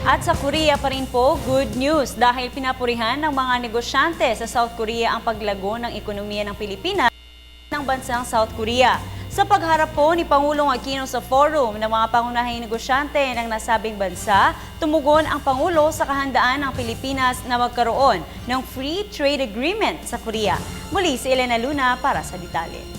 At sa Korea pa rin po, good news dahil pinapurihan ng mga negosyante sa South Korea ang paglago ng ekonomiya ng Pilipinas ng bansang South Korea. Sa pagharap po ni Pangulong Aquino sa forum ng mga pangunahing negosyante ng nasabing bansa, tumugon ang Pangulo sa kahandaan ng Pilipinas na magkaroon ng free trade agreement sa Korea. Muli si Elena Luna para sa detalye.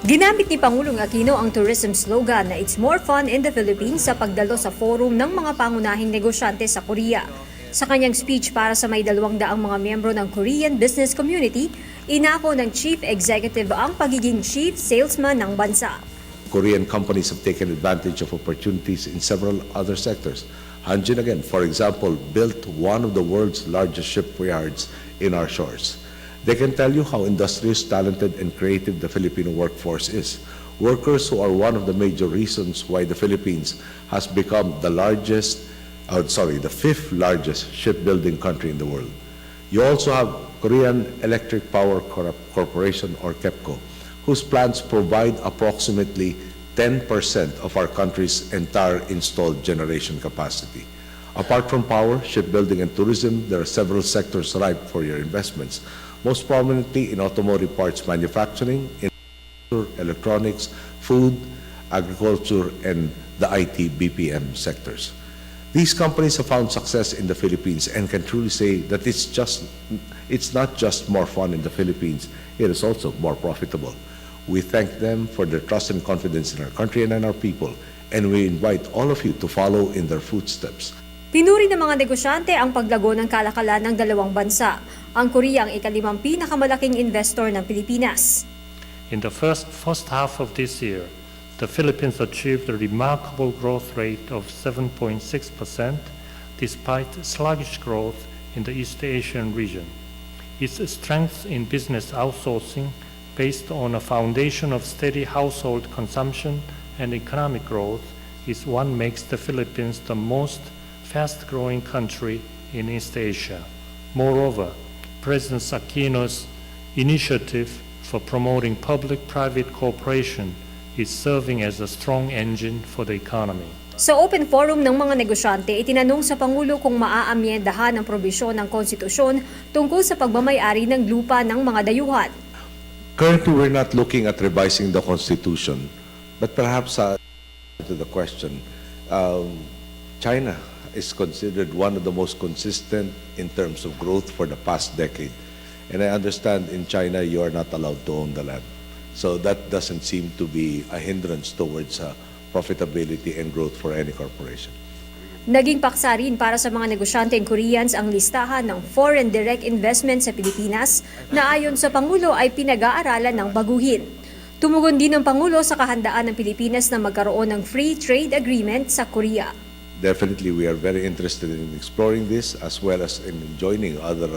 Ginamit ni Pangulong Aquino ang tourism slogan na It's More Fun in the Philippines sa pagdalo sa forum ng mga pangunahing negosyante sa Korea. Sa kanyang speech para sa may 200 mga miyembro ng Korean business community, inako ng Chief Executive ang pagiging Chief Salesman ng bansa. Korean companies have taken advantage of opportunities in several other sectors. Hanjin again, for example, built one of the world's largest shipyards in our shores. They can tell you how industrious, talented, and creative the Filipino workforce is. Workers who are one of the major reasons why the Philippines has become the fifth largest shipbuilding country in the world. You also have Korean Electric Power Corporation, or KEPCO, whose plants provide approximately 10% of our country's entire installed generation capacity. Apart from power, shipbuilding, and tourism, there are several sectors ripe for your investments. Most prominently in automotive parts manufacturing, in electronics, food, agriculture, and the IT BPM sectors. These companies have found success in the Philippines and can truly say that it's not just more fun in the Philippines, it is also more profitable. We thank them for their trust and confidence in our country and in our people, and we invite all of you to follow in their footsteps. Pinuri ng mga negosyante ang paglago ng kalakalan ng dalawang bansa. Ang Korea ang ika-5 pinakamalaking investor ng Pilipinas. In the first half of this year, the Philippines achieved a remarkable growth rate of 7.6% despite sluggish growth in the East Asian region. Its strength in business outsourcing, based on a foundation of steady household consumption and economic growth, is what makes the Philippines the most fast-growing country in East Asia. Moreover, President Aquino's initiative for promoting public-private cooperation is serving as a strong engine for the economy. Sa open forum ng mga negosyante, itinanong sa Pangulo kung maaamyendahan ang probisyon ng konstitusyon tungkol sa pagmamay-ari ng lupa ng mga dayuhan. Currently, we're not looking at revising the Constitution, but perhaps to the question, China is considered one of the most consistent in terms of growth for the past decade. And I understand in China, you are not allowed to own the land. So that doesn't seem to be a hindrance towards profitability and growth for any corporation. Naging paksa rin para sa mga negosyanteng Koreans ang listahan ng foreign direct investment sa Pilipinas na ayon sa Pangulo ay pinag-aaralan ng baguhin. Tumugon din ng Pangulo sa kahandaan ng Pilipinas na magkaroon ng free trade agreement sa Korea. Definitely, we are very interested in exploring this as well as in joining other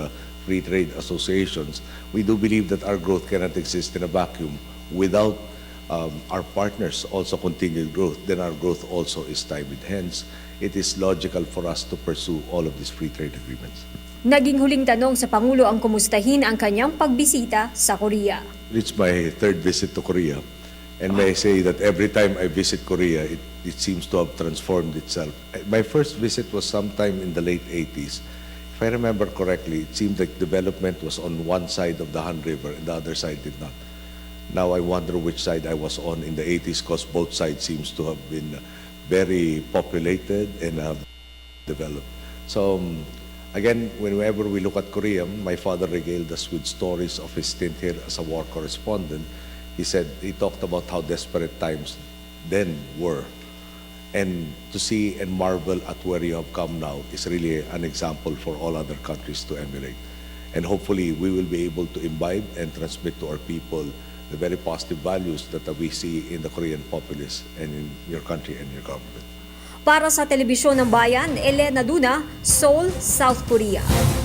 free trade associations. We do believe that our growth cannot exist in a vacuum without our partners also continued growth. Then our growth also is stymied. Hence, it is logical for us to pursue all of these free trade agreements. Naging huling tanong sa Pangulo ang kumustahin ang kanyang pagbisita sa Korea. It's my third visit to Korea. And may I say that every time I visit Korea, it seems to have transformed itself. My first visit was sometime in the late 80s. If I remember correctly, it seemed like development was on one side of the Han River and the other side did not. Now I wonder which side I was on in the 80s because both sides seems to have been very populated and have developed. So again, whenever we look at Korea, my father regaled us with stories of his stint here as a war correspondent. He talked about how desperate times then were. And to see and marvel at where you have come now is really an example for all other countries to emulate. And hopefully we will be able to imbibe and transmit to our people the very positive values that we see in the Korean populace and in your country and your government. Para sa Telebisyon ng Bayan, Elena Luna, Seoul, South Korea.